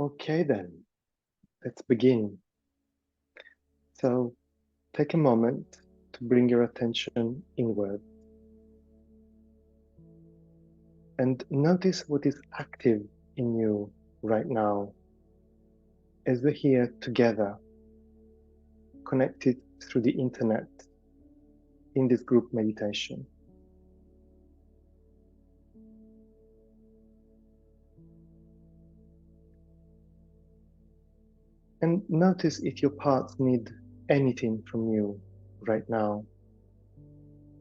Okay then, let's begin. So take a moment to bring your attention inward and notice what is active in you right now as we're here together, connected through the internet in this group meditation. And notice if your parts need anything from you right now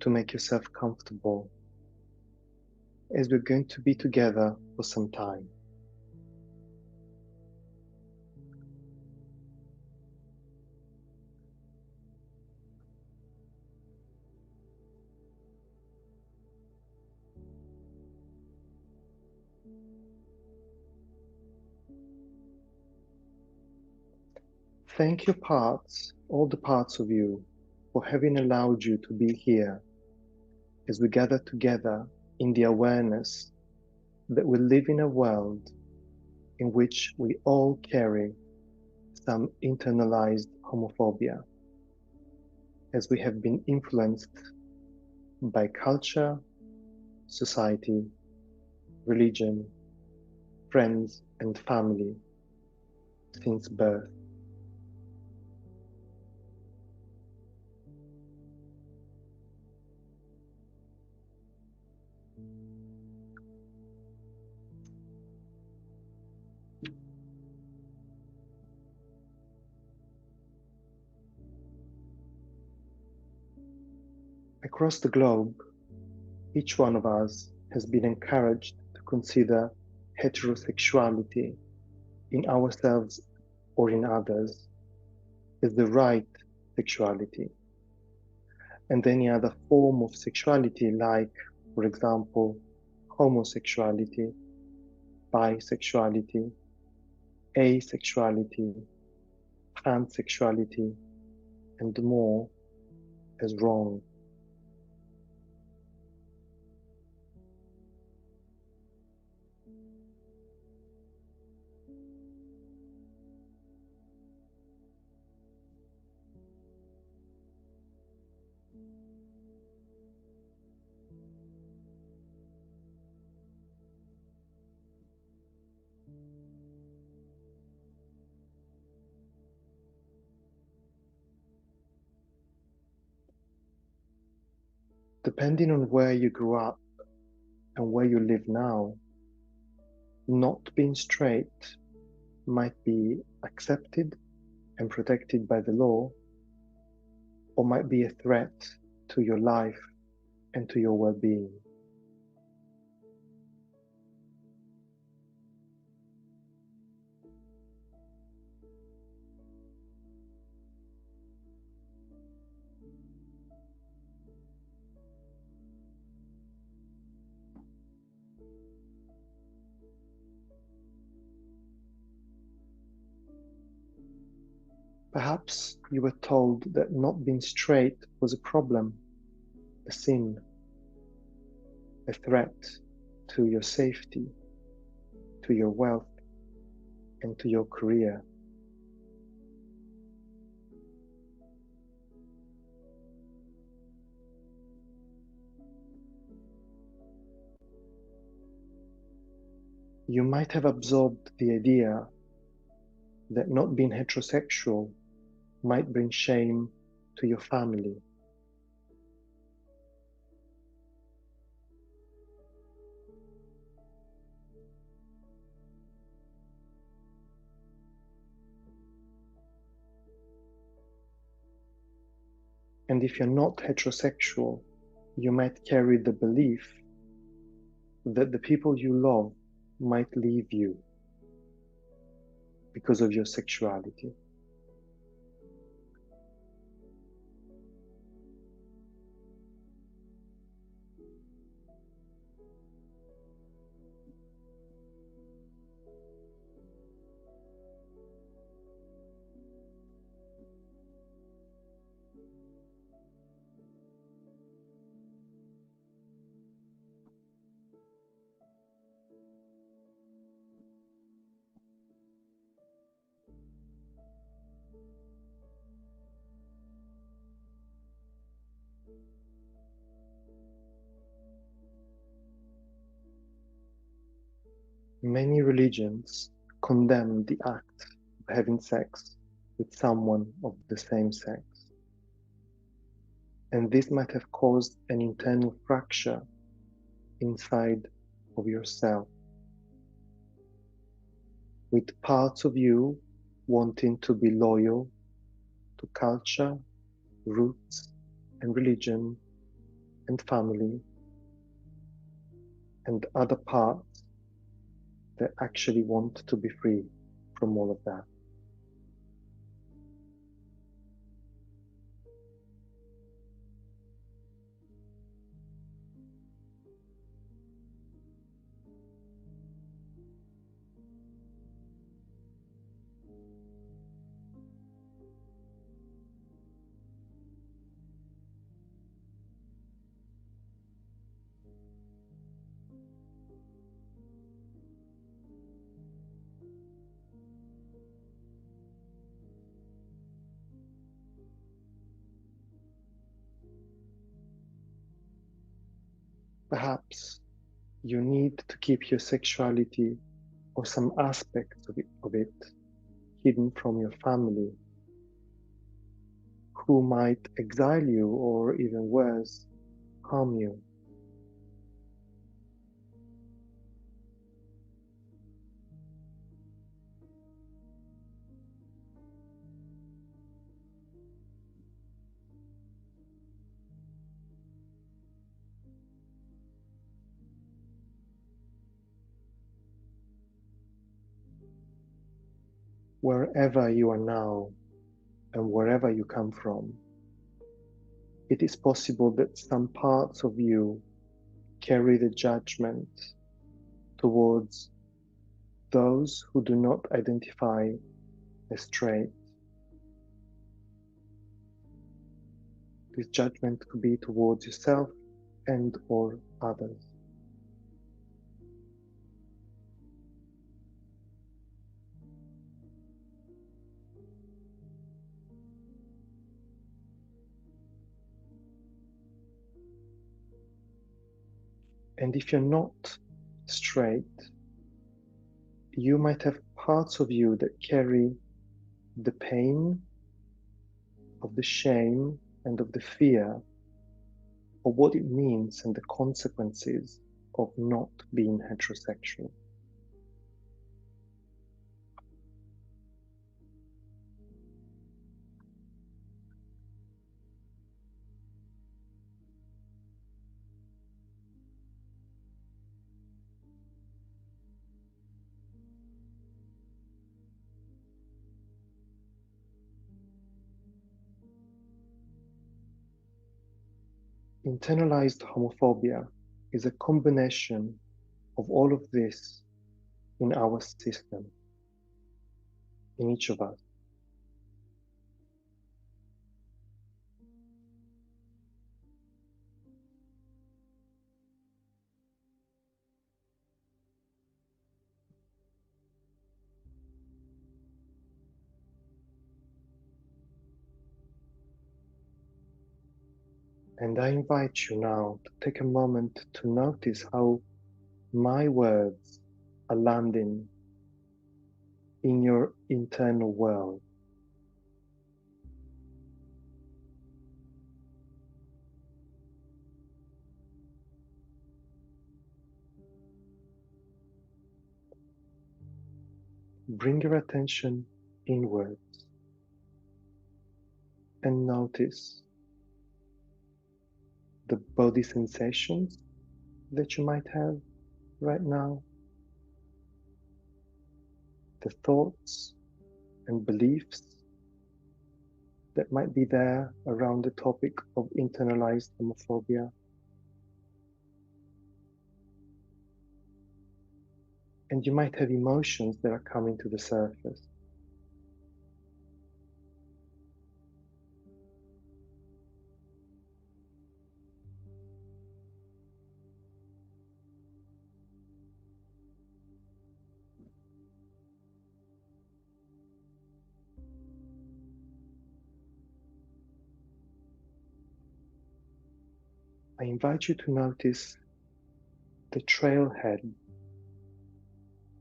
to make yourself comfortable as we're going to be together for some time. Thank your parts, all the parts of you, for having allowed you to be here as we gather together in the awareness that we live in a world in which we all carry some internalized homophobia, as we have been influenced by culture, society, religion, friends, and family since birth. Across the globe, each one of us has been encouraged to consider heterosexuality in ourselves or in others as the right sexuality, and any other form of sexuality, like, for example, homosexuality, bisexuality, asexuality, pansexuality, and more, as wrong. Depending on where you grew up and where you live now, not being straight might be accepted and protected by the law, or might be a threat to your life and to your well-being. Perhaps you were told that not being straight was a problem, a sin, a threat to your safety, to your wealth, and to your career. You might have absorbed the idea that not being heterosexual might bring shame to your family. And if you're not heterosexual, you might carry the belief that the people you love might leave you because of your sexuality. Many religions condemn the act of having sex with someone of the same sex, and this might have caused an internal fracture inside of yourself, with parts of you wanting to be loyal to culture, roots, and religion and family, and other parts that actually want to be free from all of that. Perhaps you need to keep your sexuality or some aspects of it hidden from your family, who might exile you or even worse, harm you. Wherever you are now and wherever you come from, it is possible that some parts of you carry the judgment towards those who do not identify as straight. This judgment could be towards yourself and or others. And if you're not straight, you might have parts of you that carry the pain of the shame and of the fear of what it means and the consequences of not being heterosexual. Internalized homophobia is a combination of all of this in our system, in each of us. And I invite you now to take a moment to notice how my words are landing in your internal world. Bring your attention inwards and notice the body sensations that you might have right now, the thoughts and beliefs that might be there around the topic of internalized homophobia. And you might have emotions that are coming to the surface. I invite you to notice the trailhead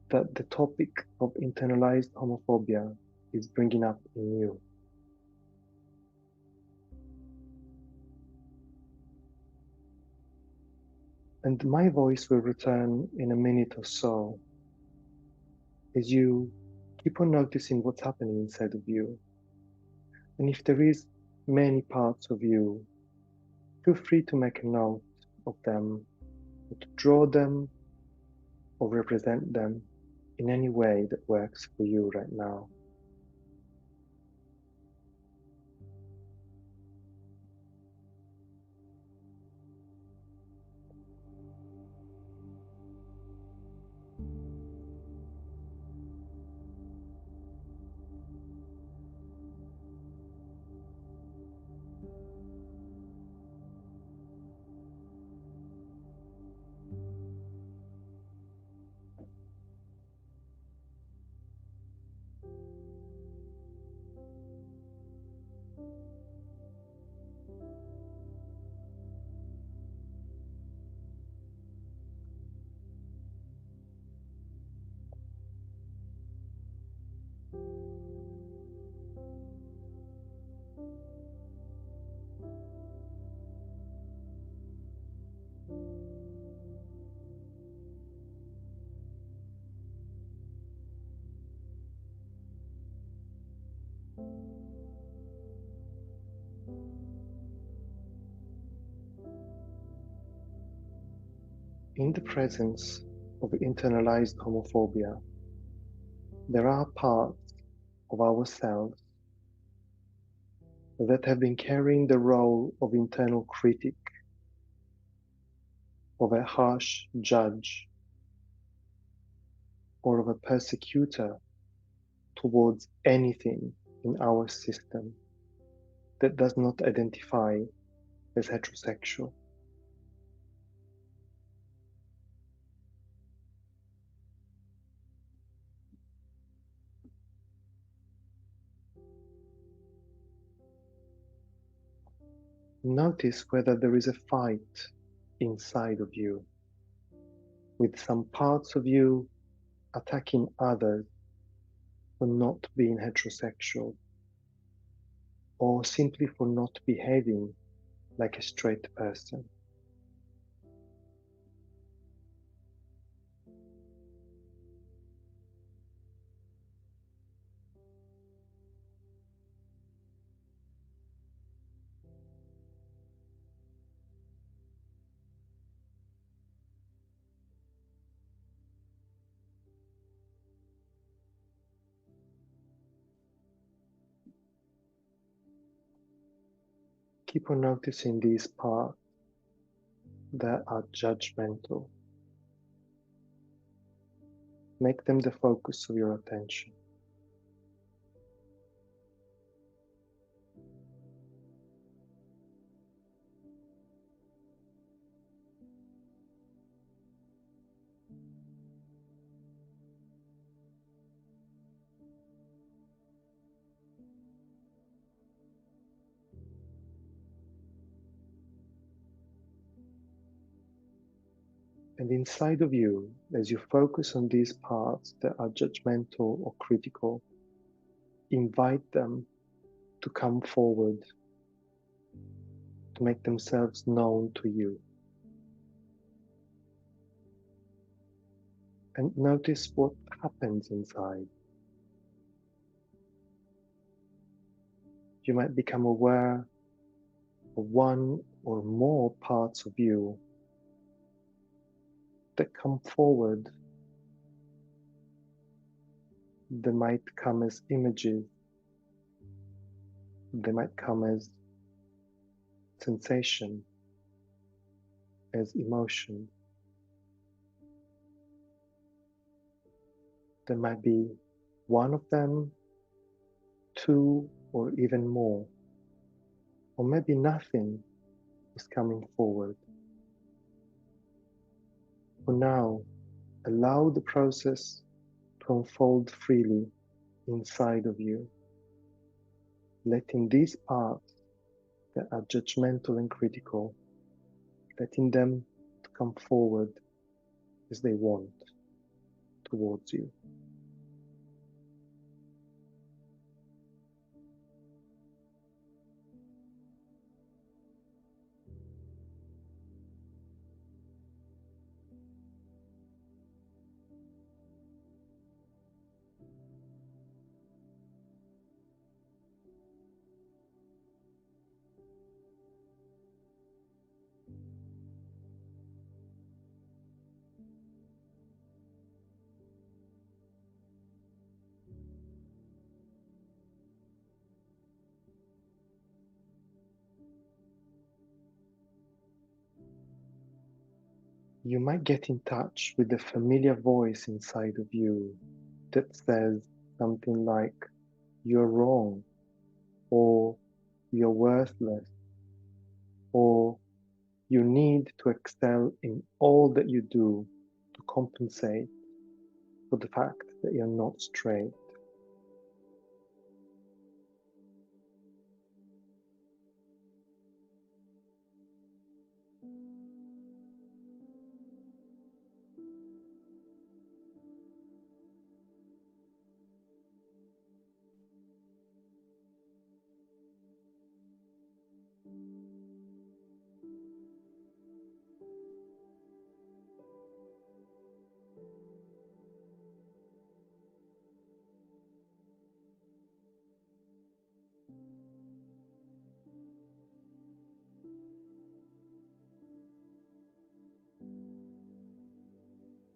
that the topic of internalized homophobia is bringing up in you. And my voice will return in a minute or so as you keep on noticing what's happening inside of you. And if there is many parts of you, feel free to make a note of them, or to draw them or represent them in any way that works for you right now. In the presence of internalized homophobia, there are parts of ourselves that have been carrying the role of internal critic, of a harsh judge, or of a persecutor towards anything in our system that does not identify as heterosexual. Notice whether there is a fight inside of you, with some parts of you attacking others for not being heterosexual, or simply for not behaving like a straight person. Keep on noticing these parts that are judgmental. Make them the focus of your attention. And inside of you, as you focus on these parts that are judgmental or critical, invite them to come forward, to make themselves known to you. And notice what happens inside. You might become aware of one or more parts of you that come forward. They might come as images, they might come as sensation, as emotion. There might be one of them, two, or even more. Or maybe nothing is coming forward. For now, allow the process to unfold freely inside of you, letting these parts that are judgmental and critical, letting them to come forward as they want, towards you. You might get in touch with the familiar voice inside of you that says something like, "You're wrong," or "You're worthless," or "You need to excel in all that you do to compensate for the fact that you're not straight."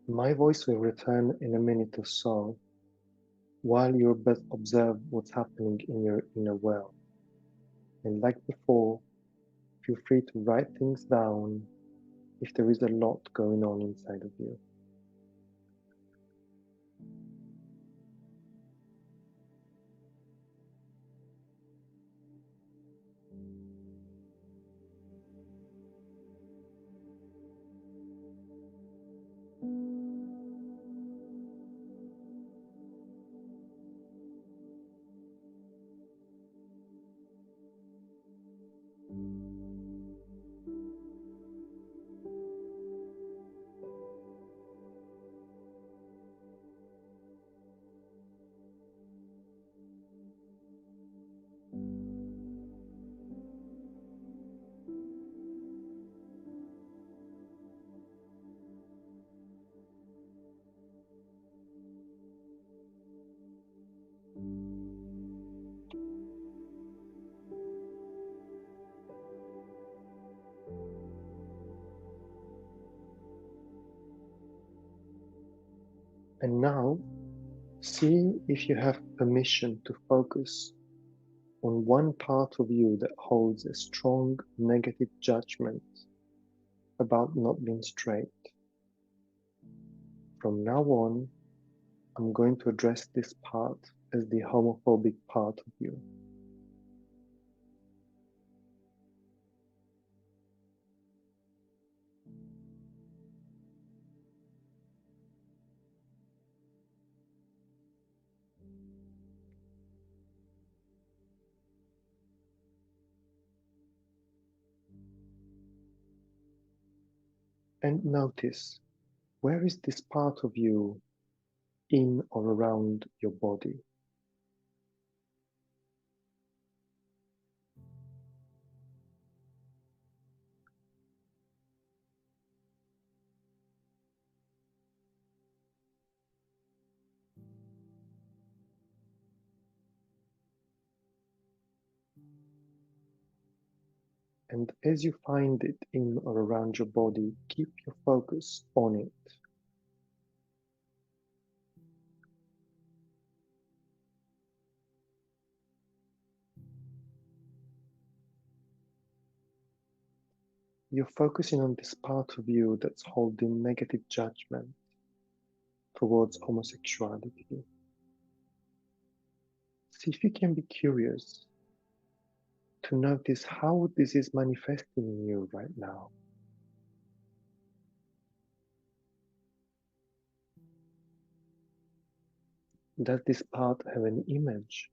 My voice will return in a minute or so while you observe what's happening in your inner world. And like before, feel free to write things down if there is a lot going on inside of you. And now, see if you have permission to focus on one part of you that holds a strong negative judgment about not being straight. From now on, I'm going to address this part as the homophobic part of you. And notice, where is this part of you in or around your body? And as you find it in or around your body, keep your focus on it. You're focusing on this part of you that's holding negative judgment towards homosexuality. See if you can be curious to notice how this is manifesting in you right now. Does this part have an image?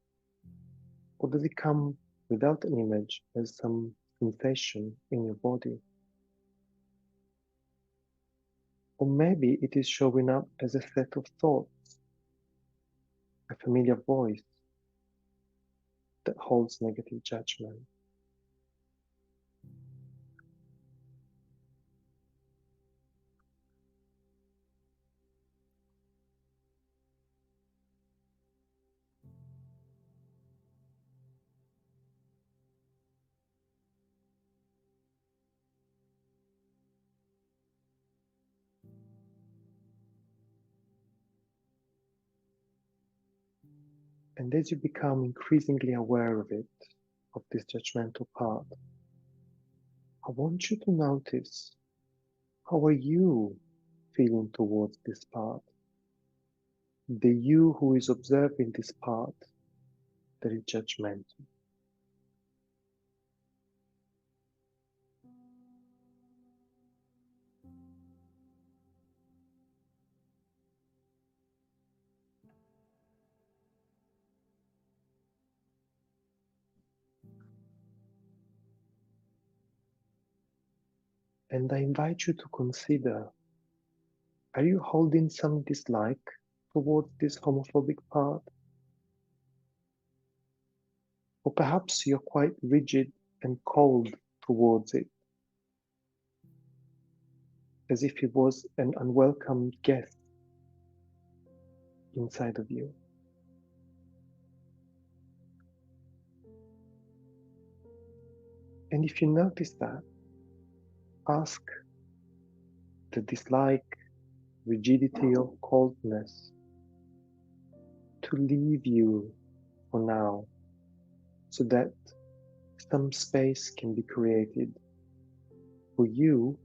Or does it come without an image as some sensation in your body? Or maybe it is showing up as a set of thoughts, a familiar voice that holds negative judgment. And as you become increasingly aware of it, of this judgmental part, I want you to notice, how are you feeling towards this part? The you who is observing this part that is judgmental. And I invite you to consider, are you holding some dislike towards this homophobic part? Or perhaps you're quite rigid and cold towards it, as if it was an unwelcome guest inside of you. And if you notice that, ask the dislike, rigidity, or coldness to leave you for now, so that some space can be created for you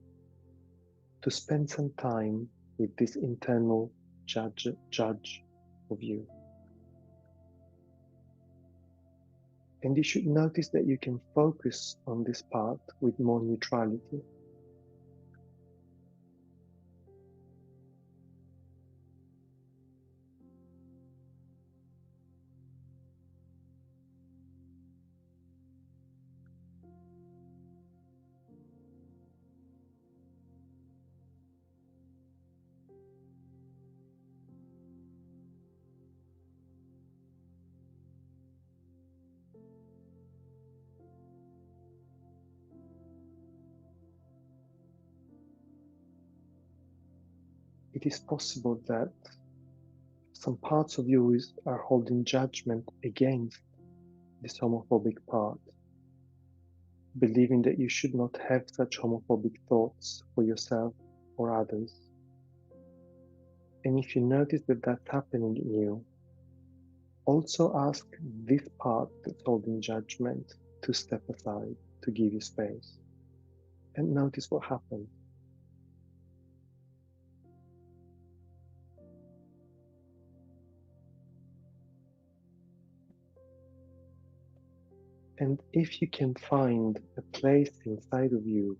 to spend some time with this internal judge of you. And you should notice that you can focus on this part with more neutrality. It is possible that some parts of you are holding judgment against this homophobic part, believing that you should not have such homophobic thoughts for yourself or others. And if you notice that that's happening in you, also ask this part that's holding judgment to step aside, to give you space, and notice what happens. And if you can find a place inside of you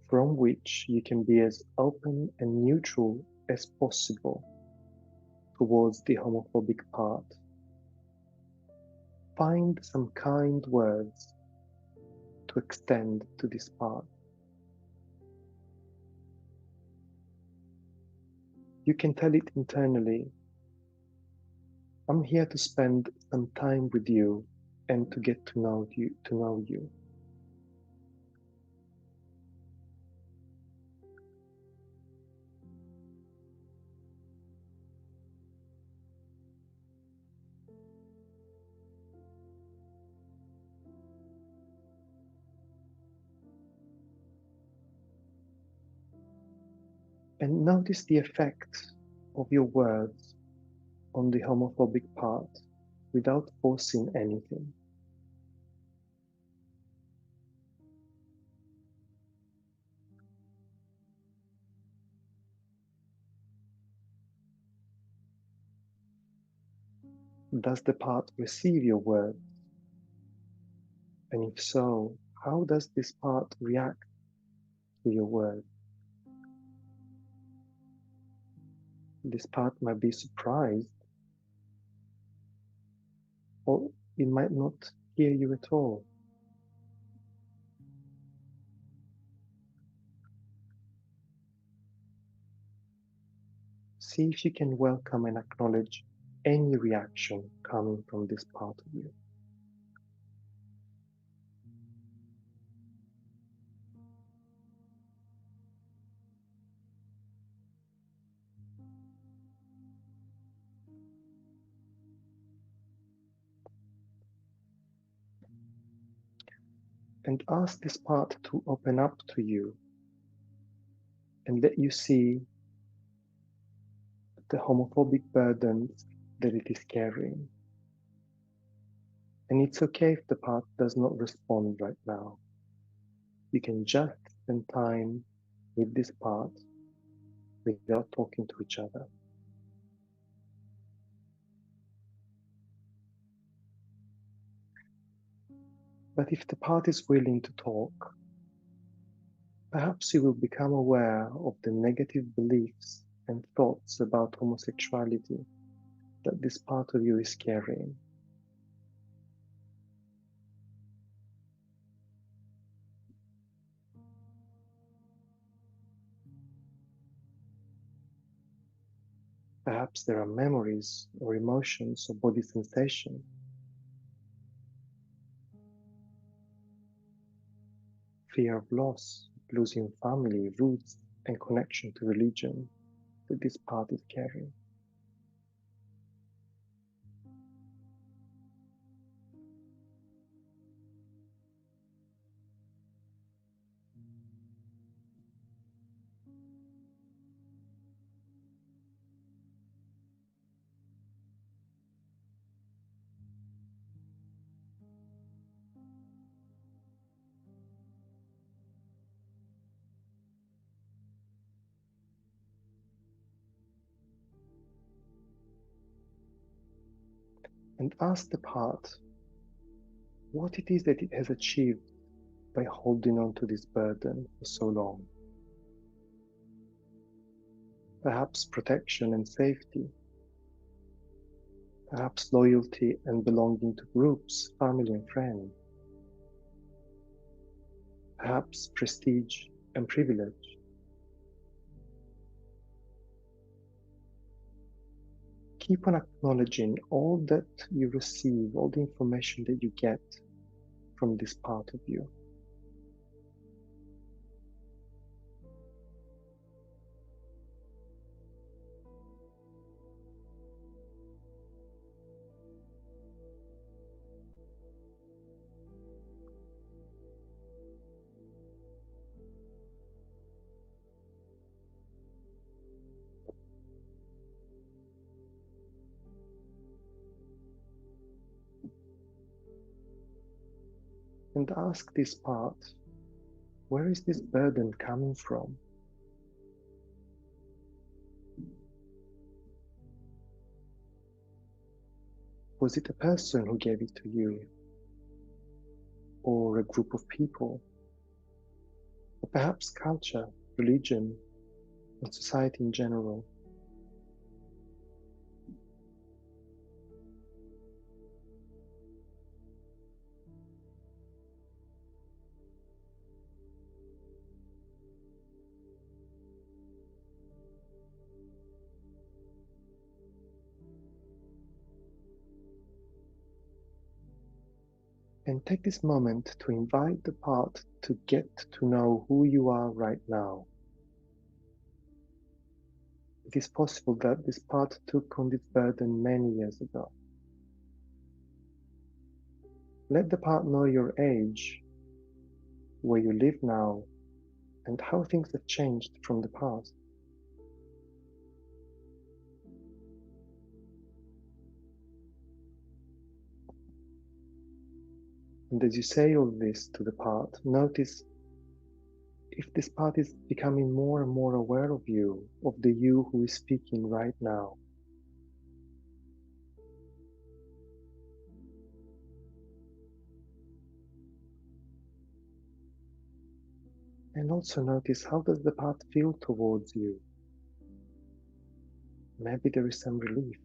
from which you can be as open and neutral as possible towards the homophobic part, find some kind words to extend to this part. You can tell it internally, I'm here to spend some time with you and to get to know you. And notice the effect of your words on the homophobic part without forcing anything. Does the part receive your words? And if so, how does this part react to your words? This part might be surprised, or it might not hear you at all. See if you can welcome and acknowledge any reaction coming from this part of you. And ask this part to open up to you and let you see the homophobic burdens that it is carrying. And it's okay if the part does not respond right now. You can just spend time with this part without talking to each other. But if the part is willing to talk, perhaps you will become aware of the negative beliefs and thoughts about homosexuality that this part of you is carrying. Perhaps there are memories or emotions or body sensation, fear of loss, losing family, roots, and connection to religion that this part is carrying. And ask the part what it is that it has achieved by holding on to this burden for so long. Perhaps protection and safety, perhaps loyalty and belonging to groups, family and friends, perhaps prestige and privilege. Keep on acknowledging all that you receive, all the information that you get from this part of you. And ask this part, where is this burden coming from? Was it a person who gave it to you? Or a group of people? Or perhaps culture, religion, and society in general? And take this moment to invite the part to get to know who you are right now. It is possible that this part took on this burden many years ago. Let the part know your age, where you live now, and how things have changed from the past. And as you say all this to the part, notice if this part is becoming more and more aware of you, of the you who is speaking right now. And also notice, how does the part feel towards you? Maybe there is some relief.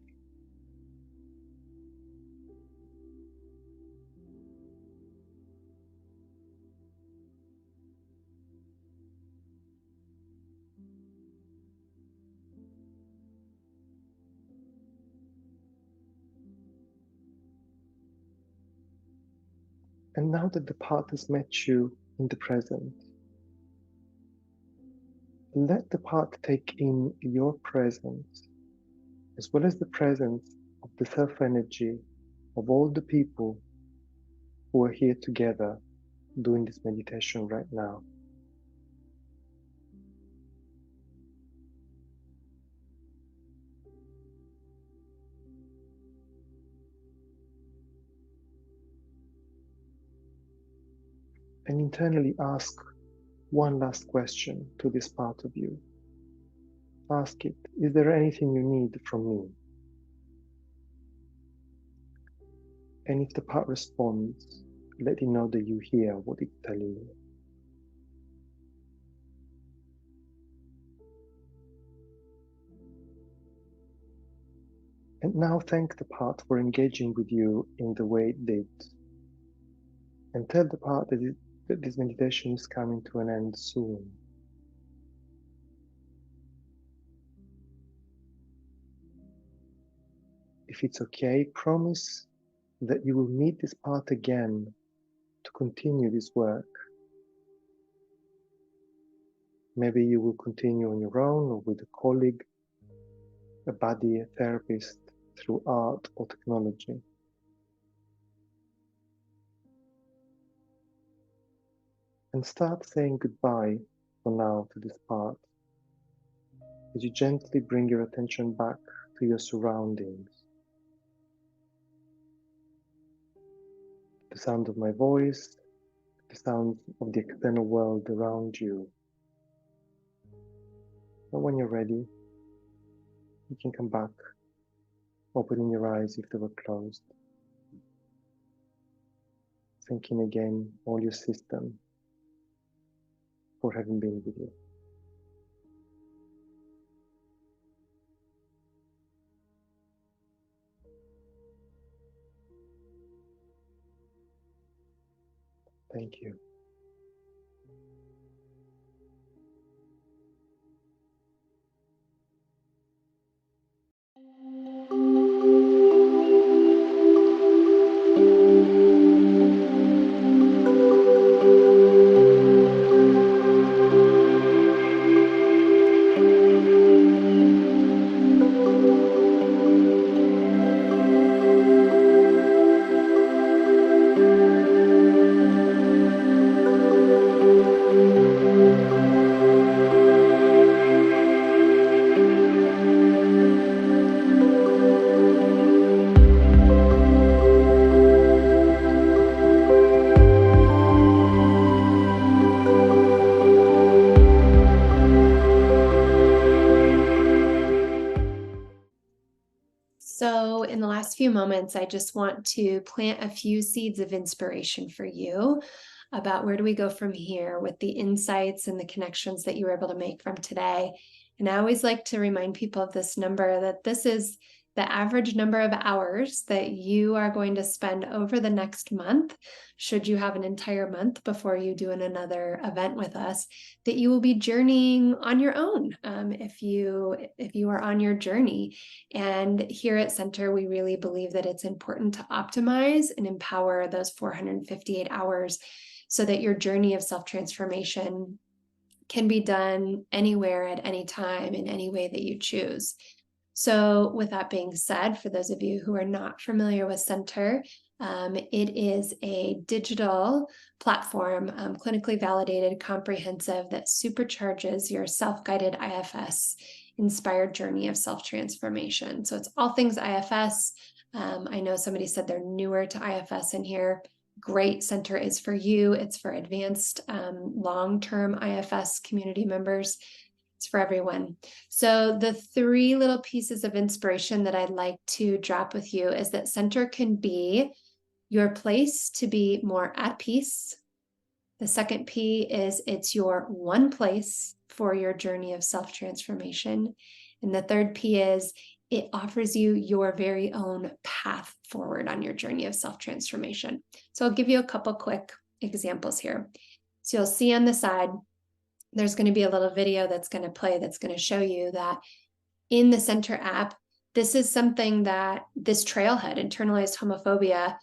And now that the path has met you in the present, let the path take in your presence, as well as the presence of the self-energy of all the people who are here together doing this meditation right now. And internally ask one last question to this part of you. Ask it, is there anything you need from me? And if the part responds, let it know that you hear what it's telling you. And now thank the part for engaging with you in the way it did. And tell the part that this meditation is coming to an end soon. If it's okay, promise that you will meet this part again to continue this work. Maybe you will continue on your own or with a colleague, a buddy, a therapist, through art or technology. And start saying goodbye for now to this part as you gently bring your attention back to your surroundings. The sound of my voice, the sound of the external world around you. And when you're ready, you can come back, opening your eyes if they were closed. Thanking again all your system for having been with you. Thank you. So in the last few moments, I just want to plant a few seeds of inspiration for you about where do we go from here with the insights and the connections that you were able to make from today. And I always like to remind people of this number, that this is the average number of hours that you are going to spend over the next month, should you have an entire month before you do another event with us, that you will be journeying on your own, if you are on your journey. And here at Sentur, we really believe that it's important to optimize and empower those 458 hours so that your journey of self-transformation can be done anywhere at any time in any way that you choose. So with that being said, for those of you who are not familiar with Sentur, it is a digital platform, clinically validated, comprehensive, that supercharges your self-guided IFS inspired journey of self-transformation. So it's all things IFS. I know somebody said they're newer to IFS in here. Great. Sentur is for you. It's for advanced long-term IFS community members. It's for everyone. So the three little pieces of inspiration that I'd like to drop with you is that Sentur can be your place to be more at peace. The second P is it's your one place for your journey of self-transformation. And the third P is it offers you your very own path forward on your journey of self-transformation. So I'll give you a couple quick examples here. So you'll see on the side, there's going to be a little video that's going to play that's going to show you that in the Sentur app, this is something that this trailhead, internalized homophobia,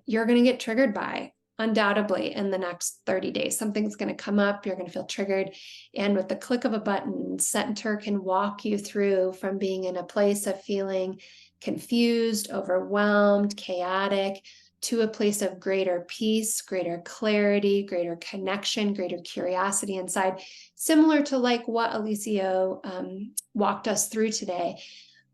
you're going to get triggered by undoubtedly in the next 30 days. Something's going to come up, you're going to feel triggered. And with the click of a button, Sentur can walk you through from being in a place of feeling confused, overwhelmed, chaotic, to a place of greater peace, greater clarity, greater connection, greater curiosity inside, similar to like what Alicia walked us through today,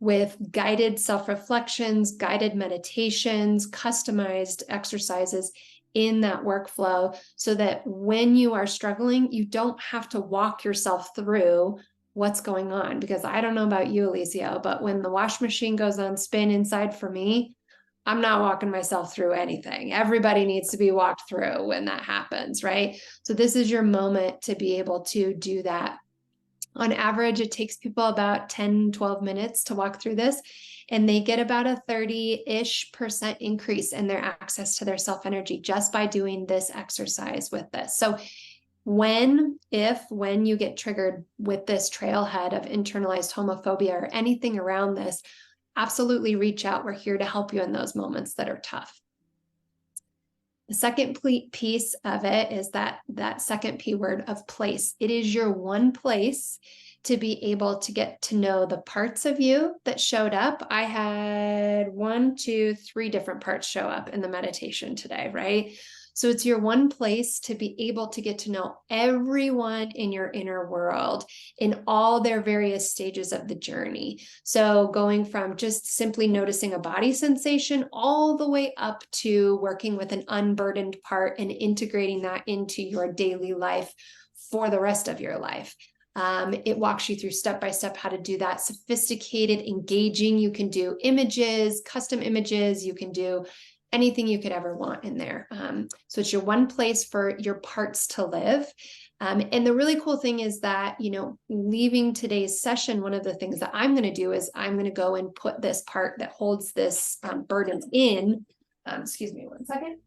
with guided self-reflections, guided meditations, customized exercises in that workflow, so that when you are struggling, you don't have to walk yourself through what's going on. Because I don't know about you, Alicia, but when the wash machine goes on spin inside for me, I'm not walking myself through anything. Everybody needs to be walked through when that happens, right? So this is your moment to be able to do that. On average, it takes people about 10, 12 minutes to walk through this, and they get about a 30-ish% increase in their access to their self-energy just by doing this exercise with this. So when you get triggered with this trailhead of internalized homophobia or anything around this, absolutely reach out. We're here to help you in those moments that are tough. The second piece of it is that second P word of place. It is your one place to be able to get to know the parts of you that showed up. I had 1, 2, 3 different parts show up in the meditation today, right? So it's your one place to be able to get to know everyone in your inner world in all their various stages of the journey. So going from just simply noticing a body sensation all the way up to working with an unburdened part and integrating that into your daily life for the rest of your life. It walks you through step-by-step how to do that. Sophisticated, engaging. You can do images, custom images. You can do anything you could ever want in there. So it's your one place for your parts to live. And the really cool thing is that, leaving today's session, one of the things that I'm going to do is I'm going to go and put this part that holds this burden in. Excuse me one second.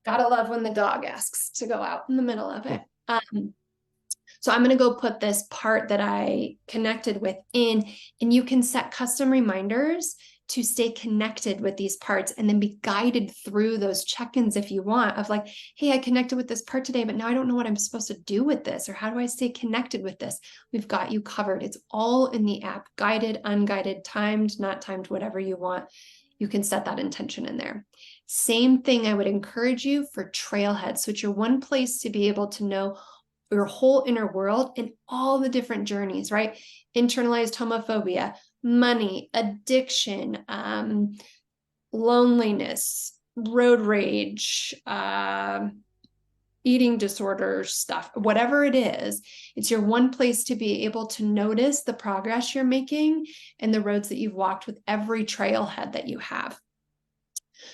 Gotta love when the dog asks to go out in the middle of it. So I'm going to go put this part that I connected with in, and you can set custom reminders to stay connected with these parts and then be guided through those check-ins if you want, of like, hey, I connected with this part today, but now I don't know what I'm supposed to do with this, or how do I stay connected with this? We've got you covered. It's all in the app, guided, unguided, timed, not timed, whatever you want. You can set that intention in there. Same thing I would encourage you for trailheads. So it's your one place to be able to know your whole inner world and all the different journeys, right? Internalized homophobia, money, addiction, loneliness, road rage, eating disorders stuff, whatever it is, it's your one place to be able to notice the progress you're making and the roads that you've walked with every trailhead that you have.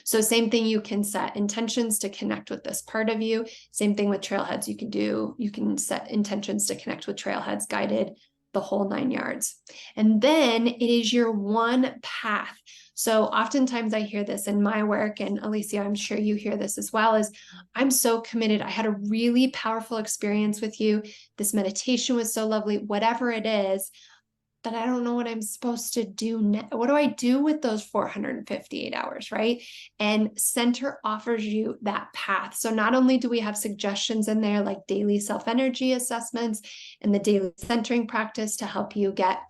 So same thing, you can set intentions to connect with this part of you. Same thing with trailheads. You can set intentions to connect with trailheads, guided, the whole 9 yards. And then it is your one path. So oftentimes I hear this in my work, and Alicia, I'm sure you hear this as well, is I'm so committed. I had a really powerful experience with you. This meditation was so lovely, whatever it is, but I don't know what I'm supposed to do now. What do I do with those 458 hours, right? And Sentur offers you that path. So not only do we have suggestions in there like daily self-energy assessments and the daily centering practice to help you get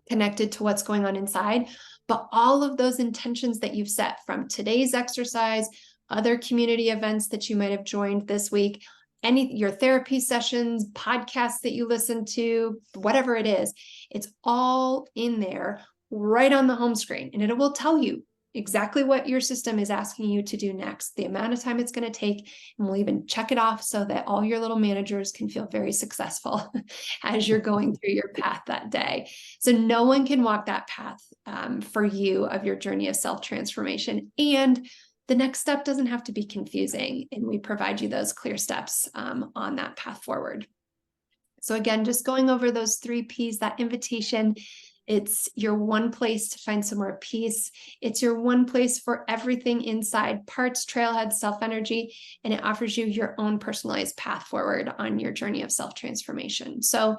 connected to what's going on inside, but all of those intentions that you've set from today's exercise, other community events that you might have joined this week, your therapy sessions, podcasts that you listen to, whatever it is, it's all in there right on the home screen. And it will tell you exactly what your system is asking you to do next, the amount of time it's going to take, and we'll even check it off so that all your little managers can feel very successful as you're going through your path that day. So no one can walk that path for you of your journey of self-transformation. And the next step doesn't have to be confusing, and we provide you those clear steps on that path forward. So again, just going over those 3 Ps, that invitation, it's your one place to find some more peace. It's your one place for everything inside, parts, trailheads, self-energy, and it offers you your own personalized path forward on your journey of self-transformation. So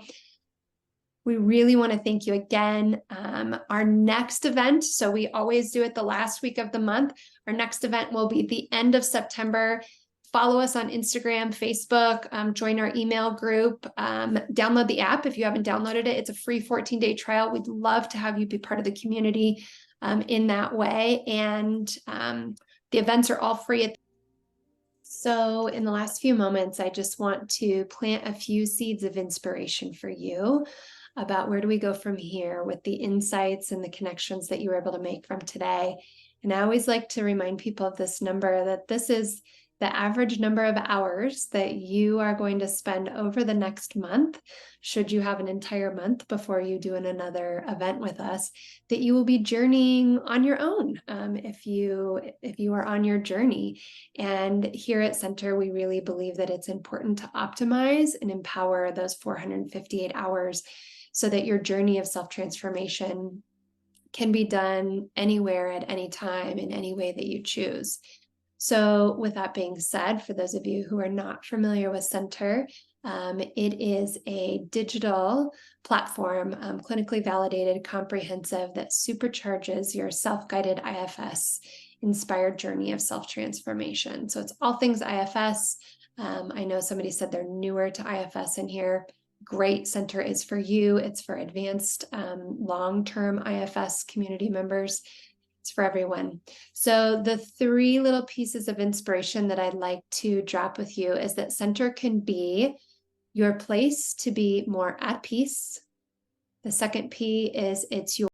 We really want to thank you again. Our next event, so we always do it the last week of the month. Our next event will be the end of September. Follow us on Instagram, Facebook, join our email group, download the app if you haven't downloaded it. It's a free 14-day trial. We'd love to have you be part of the community in that way. And the events are all free. So in the last few moments, I just want to plant a few seeds of inspiration for you about where do we go from here with the insights and the connections that you were able to make from today. And I always like to remind people of this number, that this is the average number of hours that you are going to spend over the next month, should you have an entire month before you do another event with us, that you will be journeying on your own if you are on your journey. And here at Sentur, we really believe that it's important to optimize and empower those 458 hours so that your journey of self-transformation can be done anywhere at any time in any way that you choose. So with that being said, for those of you who are not familiar with Sentur, it is a digital platform, clinically validated, comprehensive, that supercharges your self-guided IFS inspired journey of self-transformation. So it's all things IFS. I know somebody said they're newer to IFS in here. Great. Sentur is for you. It's for advanced long-term IFS community members. It's for everyone. So the three little pieces of inspiration that I'd like to drop with you is that Sentur can be your place to be more at peace. The second P is it's your